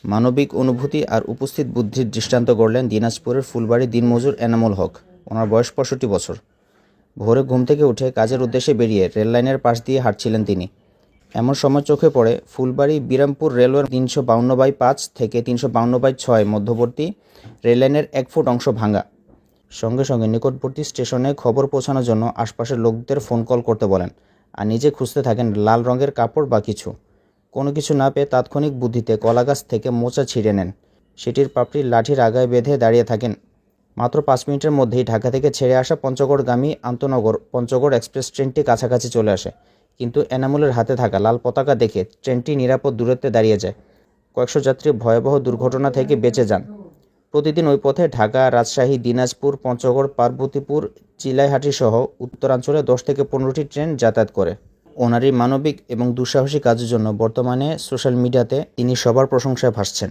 মানবিক অনুভূতি আর উপস্থিত বুদ্ধির দৃষ্টান্ত গড়লেন দিনাজপুরের ফুলবাড়ি দিনমজুর এনামুল হক। ওনার বয়স ৬৫ বছর। ভোরে ঘুম থেকে উঠে কাজের উদ্দেশ্যে বেরিয়ে রেললাইনের পাশ দিয়ে হাঁটছিলেন তিনি। এমন সময় চোখে পড়ে ফুলবাড়ি বিরামপুর রেলওয়ের ৩৫২/৫ থেকে ৩৫২/৬ মধ্যবর্তী রেললাইনের ১ ফুট অংশ ভাঙা। সঙ্গে সঙ্গে নিকটবর্তী স্টেশনে খবর পৌঁছানোর জন্য আশপাশের লোকদের ফোন কল করতে বলেন, আর নিজে খুঁজতে থাকেন লাল রঙের কাপড় বা কিছু। কোনো কিছু না পেয়ে তাৎক্ষণিক বুদ্ধিতে কলাগাছ থেকে মোচা ছিঁড়ে নেন, সেটির পাপড়ি লাঠির আগায় বেঁধে দাঁড়িয়ে থাকেন। মাত্র ৫ মিনিটের মধ্যেই ঢাকা থেকে ছেড়ে আসা পঞ্চগড়গামী আন্তনগর পঞ্চগড় এক্সপ্রেস ট্রেনটি কাছাকাছি চলে আসে, কিন্তু এনামুলের হাতে থাকা লাল পতাকা দেখে ট্রেনটি নিরাপদ দূরত্বে দাঁড়িয়ে যায়। কয়েকশো যাত্রী ভয়াবহ দুর্ঘটনা থেকে বেঁচে যান। প্রতিদিন ওই পথে ঢাকা, রাজশাহী, দিনাজপুর, পঞ্চগড়, পার্বতীপুর, চিলাইহাটি সহ উত্তরাঞ্চলে ১০ থেকে ১৫টি ট্রেন যাতায়াত করে। ওনার এই মানবিক এবং দুঃসাহসী কাজের জন্য বর্তমানে সোশ্যাল মিডিয়াতে তিনি সবার প্রশংসায় ভাসছেন।